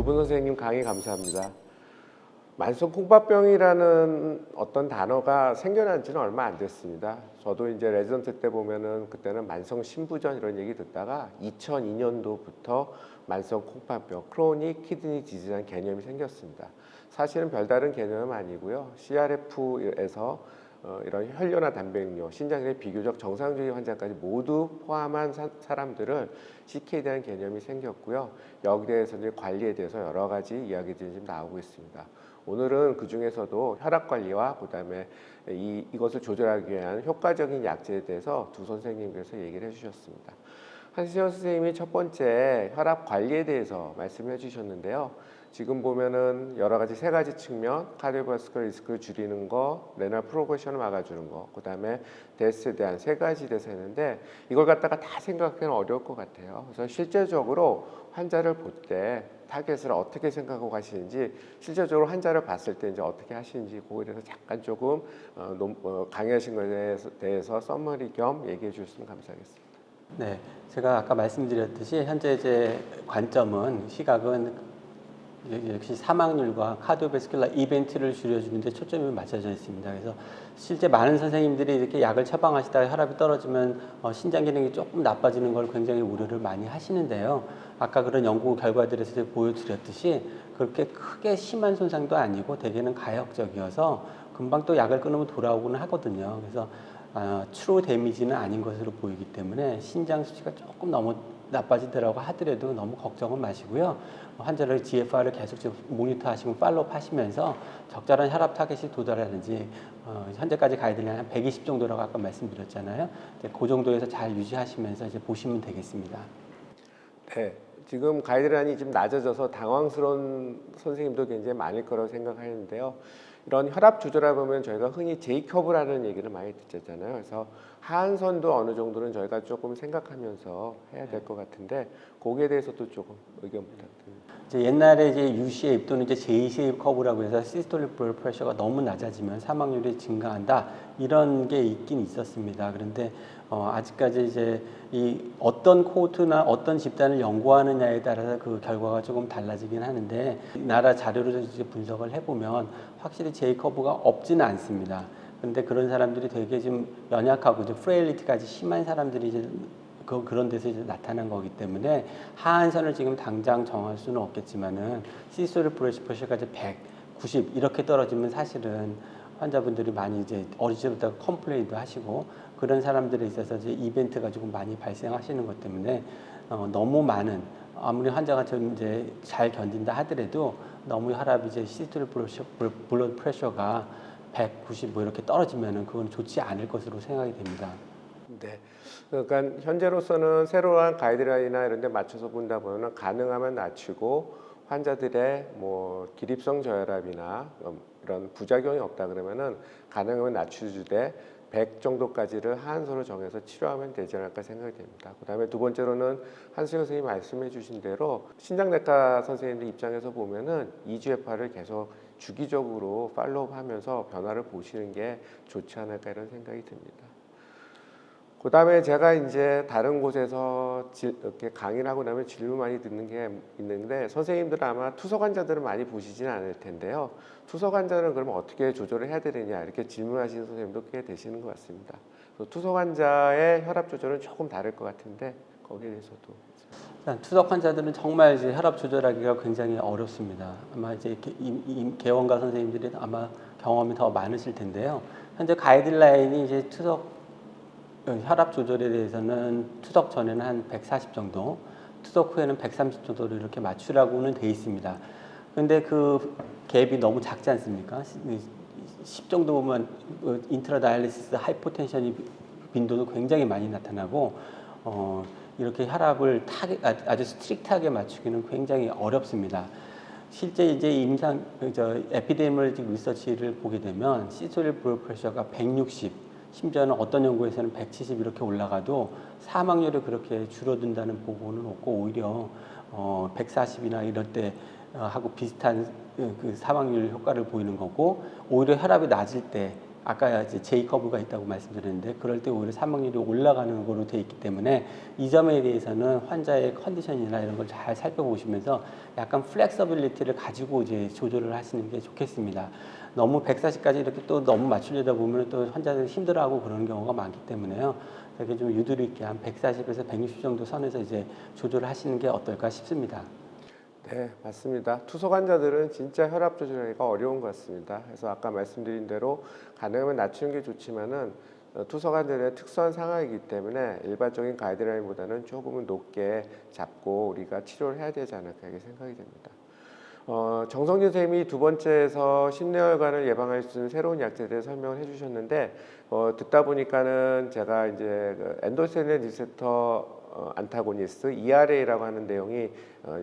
분 선생님 강의 감사합니다. 만성 콩팥병이라는 어떤 단어가 생겨난 지는 얼마 안 됐습니다. 저도 이제 레지던트 때 보면은 그때는 만성 신부전 이런 얘기 듣다가 2002년도부터 만성 콩팥병, 크로닉 키드니 디지즈라는 개념이 생겼습니다. 사실은 별다른 개념은 아니고요. CRF에서 이런 혈뇨나 단백뇨, 신장의 비교적 정상적인 환자까지 모두 포함한 사람들을 CKD라는 개념이 생겼고요. 여기에 대해서 이제 관리에 대해서 여러 가지 이야기들이 지금 나오고 있습니다. 오늘은 그 중에서도 혈압 관리와 그다음에 이것을 조절하기 위한 효과적인 약제에 대해서 두 선생님께서 얘기를 해주셨습니다. 한시영 선생님이 첫 번째 혈압 관리에 대해서 말씀해 주셨는데요. 지금 보면은 여러 가지 세 가지 측면, 카디오바스쿨 리스크를 줄이는 거, 레날 프로그레션을 막아주는 거, 그다음에 데스에 대한 세 가지 대해서 했는데 이걸 갖다가 다 생각하기는 어려울 것 같아요. 그래서 실제적으로 환자를 볼 때 타겟을 어떻게 생각하고 가시는지, 실제적으로 환자를 봤을 때 이제 어떻게 하시는지 그거에 대해서 잠깐 조금 강의하신 것에 대해서 서머리 겸 얘기해 주셨으면 감사하겠습니다. 네, 제가 아까 말씀드렸듯이 현재 이제 관점은 시각은 역시 사망률과 카디오베스큘라 이벤트를 줄여주는 데 초점이 맞춰져 있습니다. 그래서 실제 많은 선생님들이 이렇게 약을 처방하시다가 혈압이 떨어지면 신장 기능이 조금 나빠지는 걸 굉장히 우려를 많이 하시는데요. 아까 그런 연구 결과들에서 보여드렸듯이 그렇게 크게 심한 손상도 아니고 대개는 가역적이어서 금방 또 약을 끊으면 돌아오고는 하거든요. 그래서 트루 데미지는 아닌 것으로 보이기 때문에 신장 수치가 조금 너무 나빠지더라고 하더라도 너무 걱정은 마시고요. 환자를 GFR을 계속 모니터하시고 팔로우 하시면서 적절한 혈압 타겟이 도달하는지 현재까지 가이드라인 한 120 정도라고 아까 말씀드렸잖아요. 그 정도에서 잘 유지하시면서 이제 보시면 되겠습니다. 네, 지금 가이드라인이 좀 낮아져서 당황스러운 선생님도 굉장히 많을 거라고 생각하는데요. 이런 혈압 조절을 보면 저희가 흔히 J커브라는 얘기를 많이 듣잖아요. 그래서 하한선도 어느 정도는 저희가 조금 생각하면서 해야 될 것 같은데 거기에 대해서도 조금 의견 부탁드립니다. 이제 옛날에 이제 U-shape 또는 이제 J-shape 커브라고 해서 시스톨릭 블러드 프레셔가 너무 낮아지면 사망률이 증가한다 이런 게 있긴 있었습니다. 그런데 아직까지 이제 이 어떤 코호트나 어떤 집단을 연구하느냐에 따라서 그 결과가 조금 달라지긴 하는데 나라 자료를 이제 분석을 해보면 확실히 J 커브가 없지는 않습니다. 그런데 그런 사람들이 되게 좀 연약하고 이제 프레일리티까지 심한 사람들이 이제 그런 데서 이제 나타난 거기 때문에 하한선을 지금 당장 정할 수는 없겠지만은 시스톨릭 블러드 프레셔가 이제 100, 90 이렇게 떨어지면 사실은 환자분들이 많이 이제 어리지부터 컴플레인도 하시고 그런 사람들에 있어서 이제 이벤트가 조금 많이 발생하시는 것 때문에 너무 많은 아무리 환자가 좀 이제 잘 견딘다 하더라도 너무 혈압이 이제 시스톨릭 블러드 프레셔가 190 뭐 이렇게 떨어지면은 그건 좋지 않을 것으로 생각이 됩니다. 네. 그러니까 현재로서는 새로운 가이드라인이나 이런 데 맞춰서 본다 보면 가능하면 낮추고 환자들의 뭐 기립성 저혈압이나 이런 부작용이 없다 그러면은 가능하면 낮추되 100 정도까지를 하한선으로 정해서 치료하면 되지 않을까 생각이 됩니다. 그다음에 두 번째로는 한수영 선생님이 말씀해 주신 대로 신장내과 선생님들 입장에서 보면은 EGFR을 계속 주기적으로 팔로우하면서 변화를 보시는 게 좋지 않을까 이런 생각이 듭니다. 그 다음에 제가 이제 다른 곳에서 이렇게 강의를 하고 나면 질문 많이 듣는 게 있는데 선생님들은 아마 투석 환자들은 많이 보시지는 않을 텐데요. 투석 환자는 그러면 어떻게 조절을 해야 되느냐 이렇게 질문하시는 선생님도 꽤 되시는 것 같습니다. 투석 환자의 혈압 조절은 조금 다를 것 같은데 거기에 대해서도. 투석 환자들은 정말 이제 혈압 조절하기가 굉장히 어렵습니다. 아마 이제 개원가 선생님들이 아마 경험이 더 많으실 텐데요. 현재 가이드라인이 이제 투석 혈압 조절에 대해서는 투석 전에는 한 140 정도, 투석 후에는 130 정도로 이렇게 맞추라고는 돼 있습니다. 근데 그 갭이 너무 작지 않습니까? 10 정도 보면 인트라 다이알리시스 하이포텐션이 빈도도 굉장히 많이 나타나고 이렇게 혈압을 아주 스트릭트하게 맞추기는 굉장히 어렵습니다. 실제 이제 에피데미올로직 리서치를 보게 되면 시스톨릭 블러드 프레셔가 160 심지어는 어떤 연구에서는 170 이렇게 올라가도 사망률이 그렇게 줄어든다는 보고는 없고 오히려 140이나 이럴 때 하고 비슷한 그 사망률 효과를 보이는 거고 오히려 혈압이 낮을 때 아까 이제 J 커브가 있다고 말씀드렸는데 그럴 때 오히려 사망률이 올라가는 거로 돼 있기 때문에 이 점에 대해서는 환자의 컨디션이나 이런 걸 잘 살펴보시면서 약간 플렉서빌리티를 가지고 이제 조절을 하시는 게 좋겠습니다. 너무 140까지 이렇게 또 너무 맞추려다 보면 또 환자들이 힘들어하고 그러는 경우가 많기 때문에요. 되게 좀 유도리 있게 한 140에서 160 정도 선에서 이제 조절을 하시는 게 어떨까 싶습니다. 네, 맞습니다. 투석 환자들은 진짜 혈압 조절하기가 어려운 것 같습니다. 그래서 아까 말씀드린 대로 가능하면 낮추는 게 좋지만은 투석 환자들의 특수한 상황이기 때문에 일반적인 가이드라인보다는 조금은 높게 잡고 우리가 치료를 해야 되지 않을까 이렇게 생각이 됩니다. 정성진 선생님이 두 번째에서 심뇌혈관을 예방할 수 있는 새로운 약제에 대해 설명을 해주셨는데 듣다 보니까는 제가 이제 그 엔도셀린 리셉터 안타고니스트 ERA라고 하는 내용이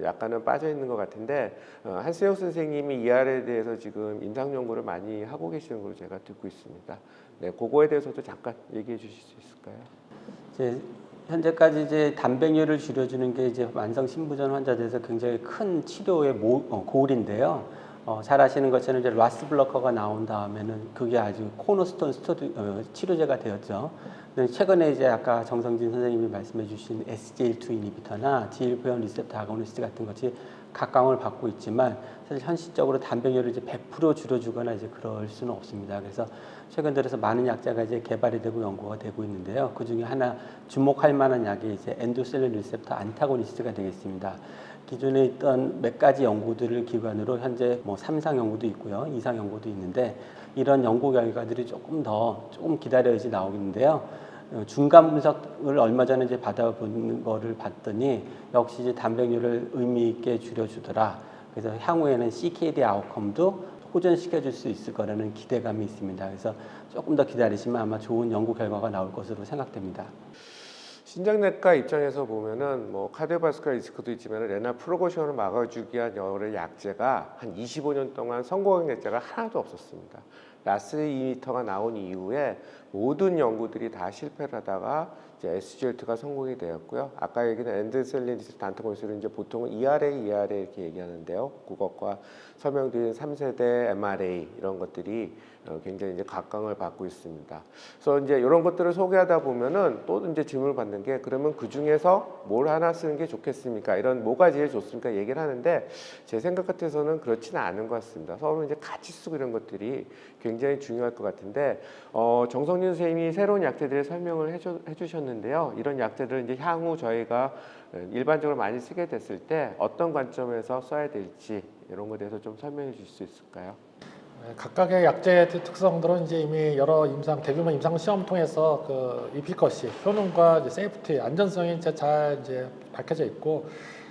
약간은 빠져 있는 것 같은데 한승혁 선생님이 ERA에 대해서 지금 임상 연구를 많이 하고 계시는 걸로 제가 듣고 있습니다. 네, 그거에 대해서도 잠깐 얘기해 주실 수 있을까요? 이제 현재까지 이제 단백뇨를 줄여주는 게 이제 만성 신부전 환자들에서 굉장히 큰 치료의 고울인데요. 잘 아시는 것처럼 이제 라스 블러커가 나온 다음에는 그게 아주 코너스톤 치료제가 되었죠. 근데 최근에 이제 아까 정성진 선생님이 말씀해주신 SGL2 이니비터나 GLP-1 리셉터 아고니스트 같은 것이 각광을 받고 있지만 사실 현실적으로 단백뇨를 이제 100% 줄여주거나 이제 그럴 수는 없습니다. 그래서 최근 들어서 많은 약자가 이제 개발이 되고 연구가 되고 있는데요. 그 중에 하나 주목할 만한 약이 이제 엔도셀린 리셉터 안타고니스트가 되겠습니다. 기존에 있던 몇 가지 연구들을 기반으로 현재 뭐 3상 연구도 있고요, 2상 연구도 있는데 이런 연구 결과들이 조금 기다려야지 나오겠는데요. 중간 분석을 얼마 전에 이제 받아본 거를 봤더니 역시 이제 단백뇨를 의미 있게 줄여주더라. 그래서 향후에는 CKD 아웃컴도 호전시켜줄 수 있을 거라는 기대감이 있습니다. 그래서 조금 더 기다리시면 아마 좋은 연구 결과가 나올 것으로 생각됩니다. 신장내과 입장에서 보면은 뭐 카디오바스쿨 리스크도 있지만 레나 프로고션을 막아주기 위한 여러 약제가 한 25년 동안 성공한 약제가 하나도 없었습니다. 라스 이니터가 나온 이후에 모든 연구들이 다 실패를 하다가 이제 SGLT가 성공이 되었고요. 아까 얘기한 엔도셀린 리셉터 안타고니스트는 이제 보통은 ERA 이렇게 얘기하는데요. 그것과 설명드린 3세대 MRA 이런 것들이 굉장히 이제 각광을 받고 있습니다. 그래서 이제 이런 것들을 소개하다 보면은 또 이제 질문을 받는 게 그러면 그 중에서 뭘 하나 쓰는 게 좋겠습니까? 이런 뭐가 제일 좋습니까? 얘기를 하는데 제 생각 같아서는 그렇지는 않은 것 같습니다. 서로 이제 같이 쓰고 이런 것들이 굉장히 중요할 것 같은데 정성진 선생님이 새로운 약제들의 설명을 해주셨는데요. 이런 약제들은 이제 향후 저희가 일반적으로 많이 쓰게 됐을 때 어떤 관점에서 써야 될지 이런 것에 대해서 좀 설명해 주실 수 있을까요? 각각의 약제의 특성들은 이제 이미 여러 대규모 임상 시험 통해서 그 이피커시, 효능과 이제 세이프티, 안전성이 잘 이제 밝혀져 있고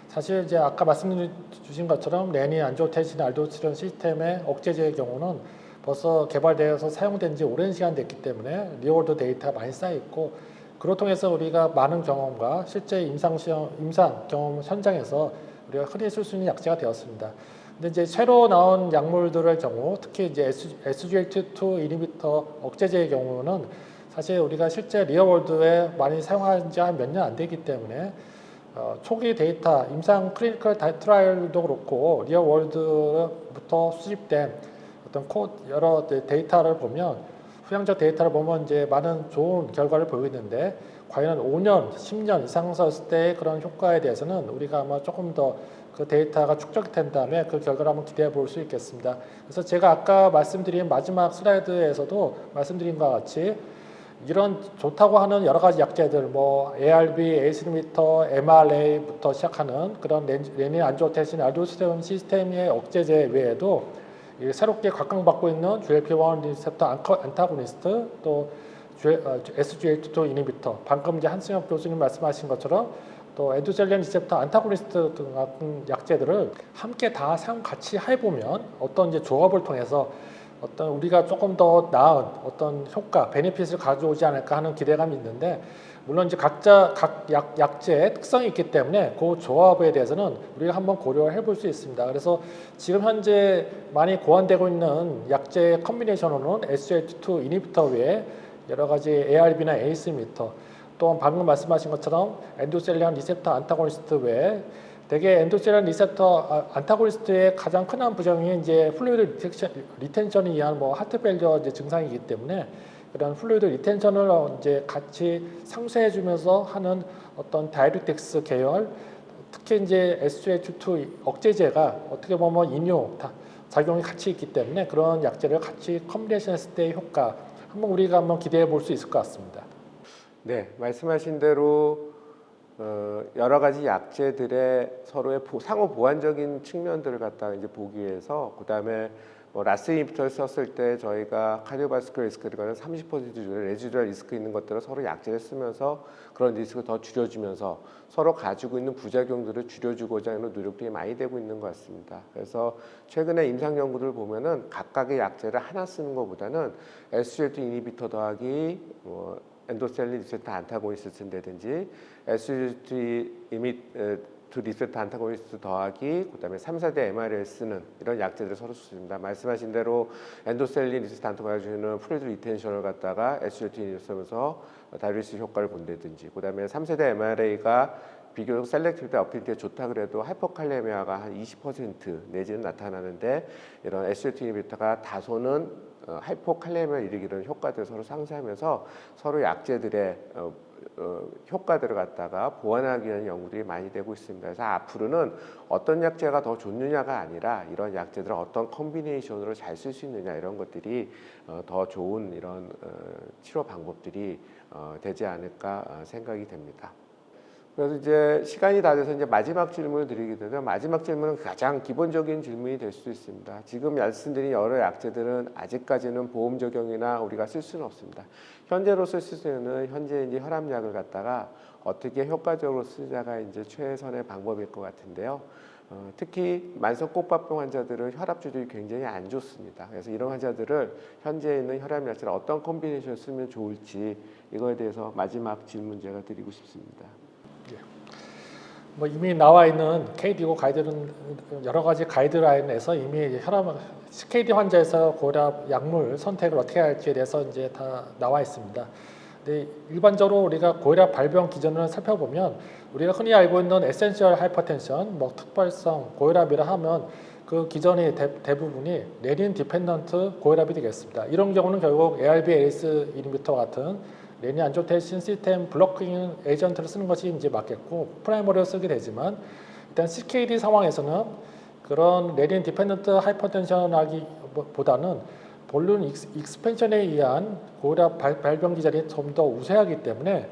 사실 이제 아까 말씀 주신 것처럼 레닌, 안지오텐신, 알도스테론 시스템의 억제제의 경우는 벌써 개발되어서 사용된 지 오랜 시간 됐기 때문에 리얼월드 데이터가 많이 쌓여 있고 그로 통해서 우리가 많은 경험과 실제 임상 경험 현장에서 우리가 흔히 쓸 수 있는 약제가 되었습니다. 근데 이제 새로 나온 약물들의 경우, 특히 이제 SGLT2 이니비터 억제제의 경우는 사실 우리가 실제 리얼월드에 많이 사용한 지 한 몇 년 안 되기 때문에 초기 데이터, 임상 클리니컬 트라이얼도 그렇고 리얼월드부터 수집된 어떤 여러 데이터를 보면 후향적 데이터를 보면 이제 많은 좋은 결과를 보이고 있는데 과연 5년, 10년 이상 썼을 때의 그런 효과에 대해서는 우리가 아마 조금 더 그 데이터가 축적이 된 다음에 그 결과를 한번 기대해 볼 수 있겠습니다. 그래서 제가 아까 말씀드린 마지막 슬라이드에서도 말씀드린 것과 같이 이런 좋다고 하는 여러 가지 약제들, 뭐 ARB, ACE 이니비터, MRA부터 시작하는 그런 레닌, 안지오텐신, 알도스테론 시스템의 억제제 외에도 새롭게 각광받고 있는 GLP-1 리셉터 안타고니스트, 또 SGLT2 이니비터, 방금 이제 한승혁 교수님 말씀하신 것처럼 또 엔도셀린 리셉터 안타고니스트 등 같은 약제들을 함께 다 같이 해보면 어떤 이제 조합을 통해서 어떤 우리가 조금 더 나은 어떤 효과, 베네핏을 가져오지 않을까 하는 기대감이 있는데 물론 이제 각 약제의 특성이 있기 때문에 그 조합에 대해서는 우리가 한번 고려해 볼 수 있습니다. 그래서 지금 현재 많이 고안되고 있는 약제 컨비네이션으로는 SGLT2 이니비터 외에 여러 가지 ARB나 ACE 이니비터 또 방금 말씀하신 것처럼 엔도셀린 리셉터 안타고니스트 외에 대개 엔도셀린 리셉터 안타고니스트의 가장 큰 부정이 이제 플루이드 리텐션에 의한 뭐 하트 페일리어 이제 증상이기 때문에 그런 플루이드 리텐션을 이제 같이 상쇄해주면서 하는 어떤 다이루텍스 계열, 특히 이제 SGH2 억제제가 어떻게 보면 이뇨 작용이 같이 있기 때문에 그런 약제를 같이 컴비네이션했을 때의 효과 한번 우리가 한번 기대해 볼 수 있을 것 같습니다. 네, 말씀하신 대로 여러 가지 약제들의 서로의 상호 보완적인 측면들을 갖다가 이제 보기 위해서 그다음에 뭐 라스 인히비터를 썼을 때 저희가 카디오바스큘러 리스크를 30% 레지듀얼 리스크 있는 것들을 서로 약제를 쓰면서 그런 리스크를 더 줄여주면서 서로 가지고 있는 부작용들을 줄여주고자 하는 노력들이 많이 되고 있는 것 같습니다. 그래서 최근에 임상 연구들 보면은 각각의 약제를 하나 쓰는 것보다는 SGLT 인히비터 더하기 뭐 엔도셀린 리셉터 안타고니스트라든지 SGLT 리셉터 안타고니스트 더하기 그다음에 3, 4대 MRL 쓰는 이런 약제들을 서로 쓰습니다. 말씀하신 대로 엔도셀린 리셉터 안타고니스트는 플루이드 리텐션을 갖다가 SGLT 인히비터면서 다이루리스 효과를 본다든지 그다음에 3세대 MRA가 비교적 셀렉티비티 어필티에 좋다 그래도 하이퍼칼레미아가 한 20% 내지는 나타나는데 이런 SGLT 인히비터가 다소는 하이포칼레미아를 일으키는 효과들을 서로 상쇄하면서 서로 약제들의 효과들을 갖다가 보완하기 위한 연구들이 많이 되고 있습니다. 그래서 앞으로는 어떤 약제가 더 좋느냐가 아니라 이런 약제들을 어떤 콤비네이션으로 잘 쓸 수 있느냐 이런 것들이 더 좋은 이런 치료 방법들이 되지 않을까 생각이 됩니다. 그래서 이제 시간이 다 돼서 이제 마지막 질문을 드리게 되는데 마지막 질문은 가장 기본적인 질문이 될 수 있습니다. 지금 말씀드린 여러 약제들은 아직까지는 보험 적용이나 우리가 쓸 수는 없습니다. 현재로서 쓸 수 있는 현재 이제 혈압약을 갖다가 어떻게 효과적으로 쓰자가 이제 최선의 방법일 것 같은데요. 특히 만성 꽃밥병 환자들은 혈압 조절이 굉장히 안 좋습니다. 그래서 이런 환자들을 현재 있는 혈압 약제를 어떤 콤비네이션을 쓰면 좋을지 이거에 대해서 마지막 질문 제가 드리고 싶습니다. 뭐 이미 나와 있는 KDIGO 가이드는 여러 가지 가이드라인에서 이미 혈압 CKD 환자에서 고혈압 약물 선택을 어떻게 할지에 대해서 이제 다 나와 있습니다. 근데 일반적으로 우리가 고혈압 발병 기전을 살펴보면 우리가 흔히 알고 있는 에센셜 하이퍼텐션, 뭐 특발성 고혈압이라 하면 그 기전이 대부분이 레닌 디펜던트 고혈압이 되겠습니다. 이런 경우는 결국 ARB, ACE 인히비터 같은 레닌 안지오텐신 시스템 블로킹 에이전트를 쓰는 것이 이제 맞겠고 프라이머리를 쓰게 되지만 일단 CKD 상황에서는 그런 레닌 디펜던트 하이퍼텐션하기보다는 볼륨 익스펜션에 의한 고혈압 발병 기전이 좀 더 우세하기 때문에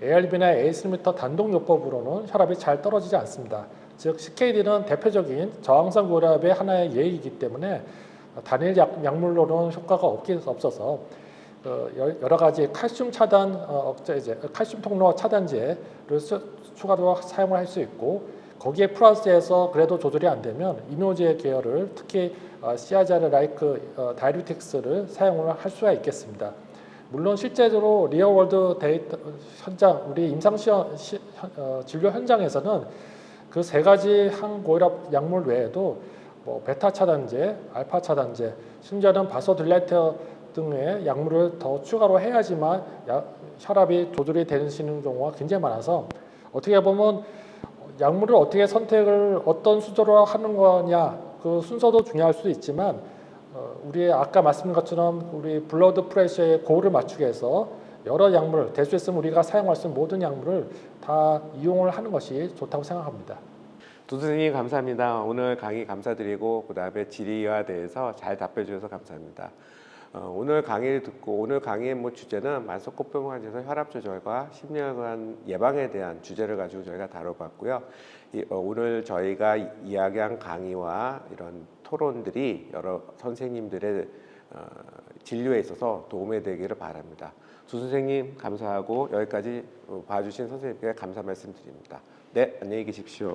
ARB나 ACE 인히비터 단독 요법으로는 혈압이 잘 떨어지지 않습니다. 즉 CKD는 대표적인 저항성 고혈압의 하나의 예이기 때문에 단일 약물로는 효과가 없어서 여러 가지 칼슘 차단 억제제, 칼슘 통로 차단제를 추가로 사용을 할 수 있고 거기에 플러스해서 그래도 조절이 안 되면 이노제 계열을 특히 시아자르 라이크 다이루틱스를 사용을 할 수가 있겠습니다. 물론 실제로 리얼월드 데이터 현장 우리 임상 진료 현장에서는 그 세 가지 항고혈압 약물 외에도 뭐 베타 차단제, 알파 차단제, 심지어는 바소딜레이터 등의 약물을 더 추가로 해야지만 혈압이 조절이 되시는 경우가 굉장히 많아서 어떻게 보면 약물을 어떻게 선택을 어떤 순서로 하는 거냐 그 순서도 중요할 수도 있지만 우리 아까 말씀드린 것처럼 우리 블러드 프레셔의 고를 맞추기 위해서 여러 약물을 될 수 있으면 우리가 사용할 수 있는 모든 약물을 다 이용을 하는 것이 좋다고 생각합니다. 두 선생님 감사합니다. 오늘 강의 감사드리고 그다음에 질의에 대해서 잘 답해 주셔서 감사합니다. 오늘 강의를 듣고 오늘 강의의 주제는 만성 꽃병 환자에서 혈압 조절과 심혈관 예방에 대한 주제를 가지고 저희가 다뤄봤고요. 오늘 저희가 이야기한 강의와 이런 토론들이 여러 선생님들의 진료에 있어서 도움이 되기를 바랍니다. 두 선생님 감사하고 여기까지 봐주신 선생님께 감사 말씀드립니다. 네, 안녕히 계십시오.